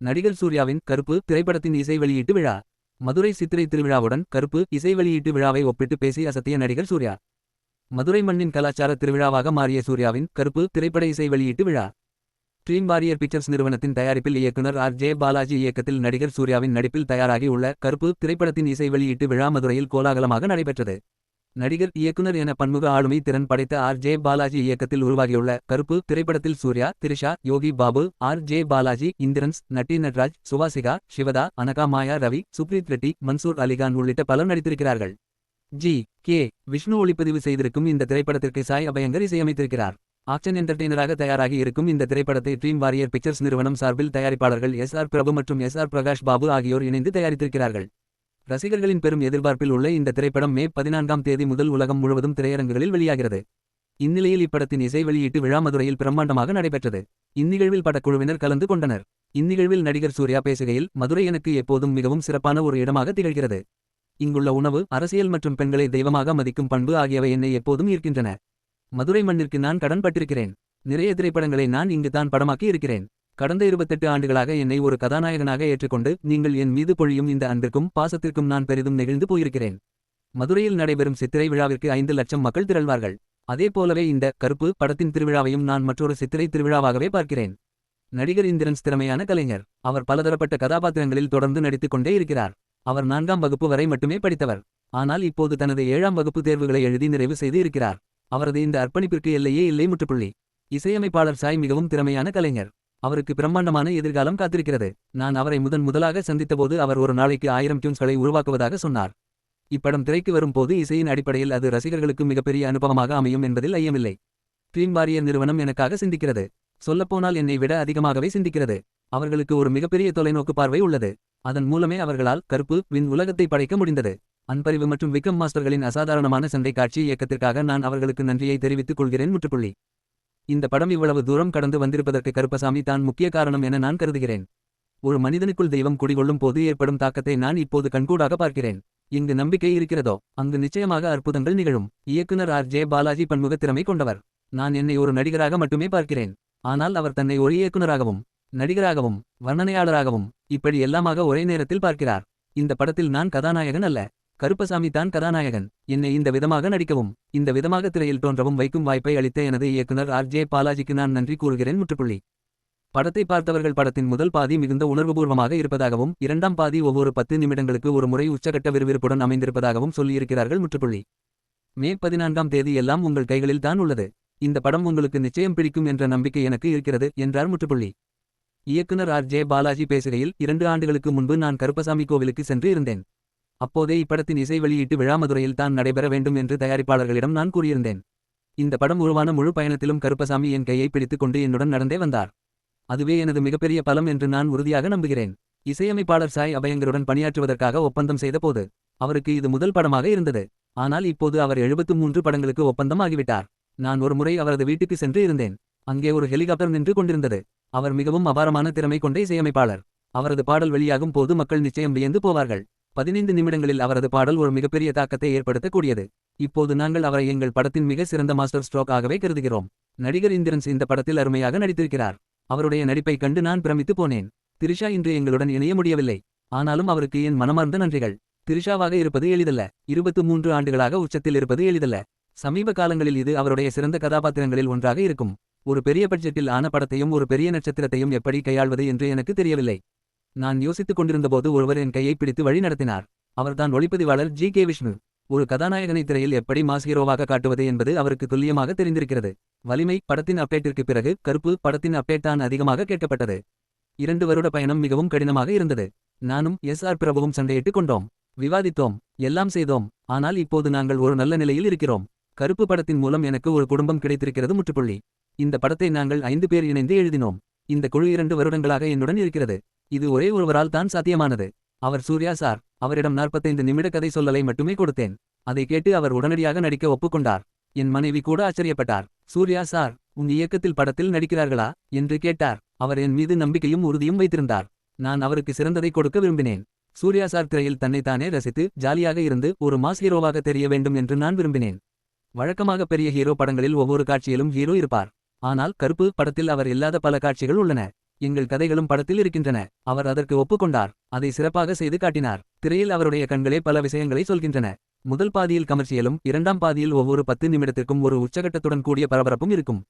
நடிகர் சூர்யாவின் கருப்பு திரைப்படத்தின் இசை வெளியீட்டு விழா. மதுரை சித்திரை திருவிழாவுடன் கருப்பு இசை வெளியீட்டு விழாவை ஒப்பிட்டு பேசி அசத்திய நடிகர் சூர்யா. மதுரை மண்ணின் கலாச்சார திருவிழாவாக மாறிய சூர்யாவின் கருப்பு திரைப்பட இசை வெளியீட்டு விழா. ட்ரீம் வாரியர் பிக்சர்ஸ் நிறுவனத்தின் தயாரிப்பில் இயக்குனர் ஆர்.ஜே. பாலாஜி இயக்கத்தில் நடிகர் சூர்யாவின் நடிப்பில் தயாராகி உள்ள கருப்பு திரைப்படத்தின் இசை வெளியீட்டு விழா மதுரையில் கோலாகலமாக நடைபெற்றது. நடிகர் இயக்குனர் என பன்முக ஆளுமை திறன் படைத்த ஆர்.ஜே. பாலாஜி இயக்கத்தில் உருவாகியுள்ள கருப்பு திரைப்படத்தில் சூர்யா, திரிஷா, யோகி பாபு, ஆர்.ஜே. பாலாஜி, இந்திரன்ஸ், நட்டி நட்ராஜ், சுவாசிகா, சிவதா, அனகா, மாயா ரவி, சுப்ரீத் ரெட்டி, மன்சூர் அலிகான் உள்ளிட்ட பலர் நடித்திருக்கிறார்கள். கே. விஷ்ணு ஒளிப்பதிவு செய்திருக்கும் இந்த திரைப்படத்திற்கு சாய் அபயங்கர் இசையமைத்திருக்கிறார். ஆக்ஷன் என்டர்டெய்னராக தயாராகி இருக்கும் இந்த திரைப்படத்தை ட்ரீம் வாரியர் பிக்சர்ஸ் நிறுவனம் சார்பில் தயாரிப்பாளர்கள் எஸ்.ஆர். பிரபு மற்றும் எஸ்.ஆர். பிரகாஷ் பாபு ஆகியோர் இணைந்து தயாரித்திருக்கிறார்கள். ரசிகர்களின் பெரும் எதிர்பார்ப்பில் உள்ள இந்த திரைப்படம் மே 14ஆம் தேதி முதல் உலகம் முழுவதும் திரையரங்குகளில் வெளியாகிறது. இந்நிலையில் இப்படத்தின் இசை வெளியீட்டு விழா மதுரையில் பிரம்மாண்டமாக நடைபெற்றது. இந்நிகழ்வில் படக்குழுவினர் கலந்து கொண்டனர். இந்நிகழ்வில் நடிகர் சூர்யா பேசுகையில், மதுரை எனக்கு எப்போதும் மிகவும் சிறப்பான ஒரு இடமாக திகழ்கிறது. இங்குள்ள உணவு, அரசியல் மற்றும் பெண்களை தெய்வமாக மதிக்கும் பண்பு ஆகியவை என்னை எப்போதும் ஈர்க்கின்றன. மதுரை மண்ணிற்கு நான் கடன் பட்டிருக்கிறேன். நிறைய திரைப்படங்களை நான் இங்கு தான் படமாக்கி இருக்கிறேன். கடந்த 28 ஆண்டுகளாக என்னை ஒரு கதாநாயகனாக ஏற்றுக்கொண்டு நீங்கள் என் மீது பொழியும் இந்த அன்பிற்கும் பாசத்திற்கும் நான் பெரிதும் நெகிழ்ந்து போயிருக்கிறேன். மதுரையில் நடைபெறும் சித்திரை விழாவிற்கு 5 லட்சம் மக்கள் திரள்வார்கள். அதே போலவே இந்த கருப்பு படத்தின் திருவிழாவையும் நான் மற்றொரு சித்திரை திருவிழாவாகவே பார்க்கிறேன். நடிகர் இந்திரன்ஸ் திறமையான கலைஞர். அவர் பலதரப்பட்ட கதாபாத்திரங்களில் தொடர்ந்து நடித்துக் கொண்டே இருக்கிறார். அவர் 4ஆம் வகுப்பு வரை மட்டுமே படித்தவர். ஆனால் இப்போது தனது 7ஆம் வகுப்பு தேர்வுகளை எழுதி நிறைவு செய்து இருக்கிறார். அவரது இந்த அர்ப்பணிப்பிற்கு எல்லையே இல்லை முற்றுப்புள்ளி. இசையமைப்பாளர் சாய் மிகவும் திறமையான கலைஞர். அவருக்கு பிரம்மாண்டமான எதிர்காலம் காத்திருக்கிறது. நான் அவரை முதலாக சந்தித்தபோது அவர் ஒரு நாளைக்கு 1000 டியூன்ஸ்களை உருவாக்குவதாக சொன்னார். இப்படம் திரைக்கு வரும் போது இசையின் அடிப்படையில் அது ரசிகர்களுக்கு மிகப்பெரிய அனுபவமாக அமையும் என்பதில் ஐயமில்லை. ட்ரீம் வாரியர் நிறுவனம் எனக்காக சிந்திக்கிறது. சொல்லப்போனால் என்னை விட அதிகமாகவே சிந்திக்கிறது. அவர்களுக்கு ஒரு மிகப்பெரிய தொலைநோக்கு பார்வை உள்ளது. அதன் மூலமே அவர்களால் கருப்பு வின் உலகத்தை படைக்க முடிந்தது. அன்பறிவு மற்றும் விக்ரம் மாஸ்டர்களின் அசாதாரணமான சண்டை காட்சி இயக்கத்திற்காக நான் அவர்களுக்கு நன்றியை தெரிவித்துக் கொள்கிறேன் முற்றுப்புள்ளி. இந்த படம் இவ்வளவு தூரம் கடந்து வந்திருப்பதற்கு கருப்பசாமி தான் முக்கிய காரணம் என நான் கருதுகிறேன். ஒரு மனிதனுக்குள் தெய்வம் குடிகொள்ளும் போது ஏற்படும் தாக்கத்தை நான் இப்போது கண்கூடாக பார்க்கிறேன். இங்கு நம்பிக்கை இருக்கிறதோ அங்கு நிச்சயமாக அற்புதங்கள் நிகழும். இயக்குனர் ஆர்.ஜே. பாலாஜி பன்முக திறமை கொண்டவர். நான் என்னை ஒரு நடிகராக மட்டுமே பார்க்கிறேன். ஆனால் அவர் தன்னை ஒரு இயக்குனராகவும் நடிகராகவும் வர்ணனையாளராகவும் இப்படி எல்லாமாக ஒரே நேரத்தில் பார்க்கிறார். இந்த படத்தில் நான் கதாநாயகன் அல்ல, கருப்பசாமி தான் கதாநாயகன். என்னை இந்த விதமாக நடிக்கவும் இந்த விதமாக திரையில் தோன்றவும் வைக்கும் வாய்ப்பை அளித்த எனது இயக்குனர் ஆர்.ஜே. பாலாஜிக்கு நான் நன்றி கூறுகிறேன் முற்றுப்புள்ளி. படத்தை பார்த்தவர்கள் படத்தின் முதல் பாதி மிகுந்த உணர்வுபூர்வமாக இருப்பதாகவும் 2ஆம் பாதி ஒவ்வொரு 10 நிமிடங்களுக்கு ஒரு முறை உச்சகட்ட விறுவிறுப்புடன் அமைந்திருப்பதாகவும் சொல்லியிருக்கிறார்கள் முற்றுப்புள்ளி. மே 14ஆம் தேதி எல்லாம் உங்கள் கைகளில் தான் உள்ளது. இந்த படம் உங்களுக்கு நிச்சயம் பிடிக்கும் என்ற நம்பிக்கை எனக்கு இருக்கிறது என்றார் முற்றுப்புள்ளி. இயக்குனர் ஆர்.ஜே. பாலாஜி பேசுகையில், 2 ஆண்டுகளுக்கு முன்பு நான் கருப்பசாமி கோவிலுக்கு சென்று இருந்தேன். அப்போதே இப்படத்தின் இசை வெளியீட்டு விழா மதுரையில் தான் நடைபெற வேண்டும் என்று தயாரிப்பாளர்களிடம் நான் கூறியிருந்தேன். இந்த படம் உருவான முழு பயணத்திலும் கருப்பசாமி என் கையை பிடித்துக் கொண்டு என்னுடன் நடந்தே வந்தார். அதுவே எனது மிகப்பெரிய பலம் என்று நான் உறுதியாக நம்புகிறேன். இசையமைப்பாளர் சாய் அபயங்கருடன் பணியாற்றுவதற்காக ஒப்பந்தம் செய்த போது அவருக்கு இது முதல் படமாக இருந்தது. ஆனால் இப்போது அவர் 73 படங்களுக்கு ஒப்பந்தம் ஆகிவிட்டார். நான் ஒரு முறை அவரது வீட்டுக்கு சென்று இருந்தேன். அங்கே ஒரு ஹெலிகாப்டர் நின்று கொண்டிருந்தது. அவர் மிகவும் அபாரமான திறமை கொண்ட இசையமைப்பாளர். அவரது பாடல் வெளியாகும் போது மக்கள் நிச்சயம் வியந்து போவார்கள். 15 நிமிடங்களில் அவரது பாடல் ஒரு மிகப்பெரிய தாக்கத்தை ஏற்படுத்தக்கூடியது. இப்போது நாங்கள் அவரை எங்கள் படத்தின் மிக சிறந்த மாஸ்டர் ஸ்ட்ரோக் ஆகவே கருதுகிறோம். நடிகர் இந்திரன்ஸ் இந்த படத்தில் அருமையாக நடித்திருக்கிறார். அவருடைய நடிப்பை கண்டு நான் பிரமித்து போனேன். திரிஷா இன்று எங்களுடன் இணைய முடியவில்லை. ஆனாலும் அவருக்கு என் மனமார்ந்த நன்றிகள். திரிஷாவாக இருப்பது எளிதல்ல. 23 ஆண்டுகளாக உச்சத்தில் இருப்பது எளிதல்ல. சமீப காலங்களில் இது அவருடைய சிறந்த கதாபாத்திரங்களில் ஒன்றாக இருக்கும். ஒரு பெரிய பட்ஜெட்டில் ஆன படத்தையும் ஒரு பெரிய நட்சத்திரத்தையும் எப்படி கையாள்வது என்று எனக்கு தெரியவில்லை. நான் யோசித்துக் கொண்டிருந்தபோது ஒருவர் என் கையை பிடித்து வழி நடத்தினார். அவர்தான் ஒளிப்பதிவாளர் கே. விஷ்ணு. ஒரு கதாநாயகனை திரையில் எப்படி மாஸ் ஹீரோவாக காட்டுவது என்பது அவருக்கு துல்லியமாக தெரிந்திருக்கிறது. வலிமை படத்தின் அப்டேட்டிற்கு பிறகு கருப்பு படத்தின் அப்டேட் தான் அதிகமாக கேட்கப்பட்டது. 2 வருட பயணம் மிகவும் கடினமாக இருந்தது. நானும் எஸ்.ஆர். பிரபுவும் சண்டையிட்டுக் கொண்டோம், விவாதித்தோம், எல்லாம் செய்தோம். ஆனால் இப்போது நாங்கள் ஒரு நல்ல நிலையில் இருக்கிறோம். கருப்பு படத்தின் மூலம் எனக்கு ஒரு குடும்பம் கிடைத்திருக்கிறது முற்றுப்புள்ளி. இந்த படத்தை நாங்கள் 5 பேர் இணைந்து எழுதினோம். இந்த குழு 2 வருடங்களாக என்னுடன் இருக்கிறது. இது ஒரே ஒருவரால் தான் சாத்தியமானது. அவர் சூர்யா சார். அவரிடம் 45 நிமிட கதை சொல்லலை மட்டுமே கொடுத்தேன். அதை கேட்டு அவர் உடனடியாக நடிக்க ஒப்புக்கொண்டார். என் மனைவி கூட ஆச்சரியப்பட்டார். சூர்யா சார், உன் இயக்கத்தில் படத்தில் நடிக்கிறார்களா என்று கேட்டார். அவர் என் மீது நம்பிக்கையும் உறுதியும் வைத்திருந்தார். நான் அவருக்கு சிறந்ததை கொடுக்க விரும்பினேன். சூர்யா சார் திரையில் தன்னைத்தானே ரசித்து ஜாலியாக இருந்து ஒரு மாஸ் ஹீரோவாக தெரிய வேண்டும் என்று நான் விரும்பினேன். வழக்கமாக பெரிய ஹீரோ படங்களில் ஒவ்வொரு காட்சியிலும் ஹீரோ இருப்பார். ஆனால் கருப்பு படத்தில் அவர் இல்லாத பல காட்சிகள் உள்ளன. எங்கள் கதைகளும் படத்தில் இருக்கின்றன. அவர் அதற்கு ஒப்புக்கொண்டார். அதை சிறப்பாக செய்து காட்டினார். திரையில் அவருடைய கண்களே பல விஷயங்களை சொல்கின்றன. முதல் பாதியில் கமர்ஷியலும், இரண்டாம் பாதியில் ஒவ்வொரு 10 நிமிடத்திற்கும் ஒரு உச்சகட்டத்துடன் கூடிய பரபரப்பும் இருக்கும்.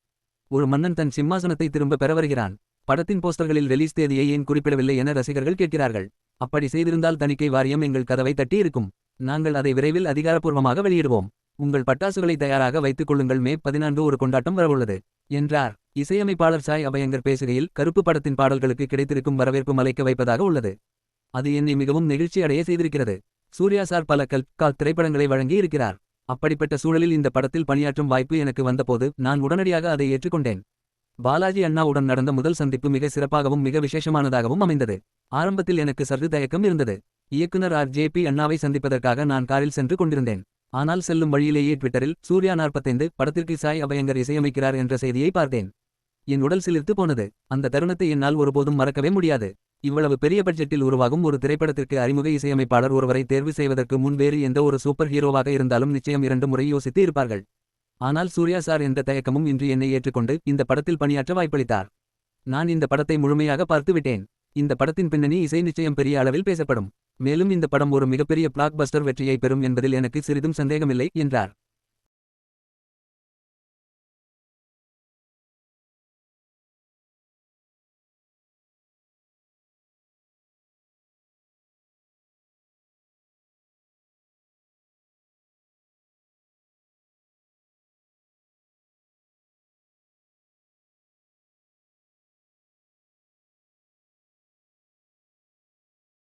ஒரு மன்னன் தன் சிம்மாசனத்தை திரும்ப பெற வருகிறான். படத்தின் போஸ்டர்களில் ரிலீஸ் தேதியை ஏன் குறிப்பிடவில்லை என ரசிகர்கள் கேட்கிறார்கள். அப்படி செய்திருந்தால் தணிக்கை வாரியம் எங்கள் கதவை தட்டி இருக்கும். நாங்கள் அதை விரைவில் அதிகாரப்பூர்வமாக வெளியிடுவோம். உங்கள் பட்டாசுகளை தயாராக வைத்துக் கொள்ளுங்கள். மே 14 ஒரு கொண்டாட்டம் வரவுள்ளது என்றார். இசையமைப்பாளர் சாய் அபயங்கர் பேசுகையில், கருப்பு படத்தின் பாடல்களுக்கு கிடைத்திருக்கும் வரவேற்பு மலைக்க வைப்பதாக உள்ளது. அது என்னை மிகவும் நெகிழ்ச்சி அடைய செய்திருக்கிறது. சூர்யா சார் பல கால் திரைப்படங்களை வழங்கி இருக்கிறார். அப்படிப்பட்ட சூழலில் இந்த படத்தில் பணியாற்றும் வாய்ப்பு எனக்கு வந்தபோது நான் உடனடியாக அதை ஏற்றுக்கொண்டேன். பாலாஜி அண்ணாவுடன் நடந்த முதல் சந்திப்பு மிக சிறப்பாகவும் மிக விசேஷமானதாகவும் அமைந்தது. ஆரம்பத்தில் எனக்கு சற்று தயக்கம் இருந்தது. இயக்குனர் RJP அண்ணாவை சந்திப்பதற்காக நான் காரில் சென்று கொண்டிருந்தேன். ஆனால் செல்லும் வழியிலேயே ட்விட்டரில் சூர்யா 45 படத்திற்கு சாய் அபயங்கர் இசையமைக்கிறார் என்ற செய்தியை பார்த்தேன். என் உடல் சிலிர்த்து போனது. அந்த தருணத்தை என்னால் ஒருபோதும் மறக்கவே முடியாது. இவ்வளவு பெரிய பட்ஜெட்டில் உருவாகும் ஒரு திரைப்படத்திற்கு அறிமுக இசையமைப்பாளர் ஒருவரை தேர்வு செய்வதற்கு முன் வேறு எந்த ஒரு சூப்பர் ஹீரோவாக இருந்தாலும் நிச்சயம் 2 முறை யோசித்து இருப்பார்கள். ஆனால் சூர்யா சார் எந்த தயக்கமும் இன்றி என்னை ஏற்றுக்கொண்டு இந்த படத்தில் பணியாற்ற வாய்ப்பளித்தார். நான் இந்த படத்தை முழுமையாக பார்த்து விட்டேன். இந்த படத்தின் பின்னணி இசை நிச்சயம் பெரிய அளவில் பேசப்படும். மேலும் இந்த படம் ஒரு மிகப்பெரிய பிளாக் பஸ்டர் வெற்றியை பெறும் என்பதில் எனக்கு சிறிதும் சந்தேகமில்லை என்றார்.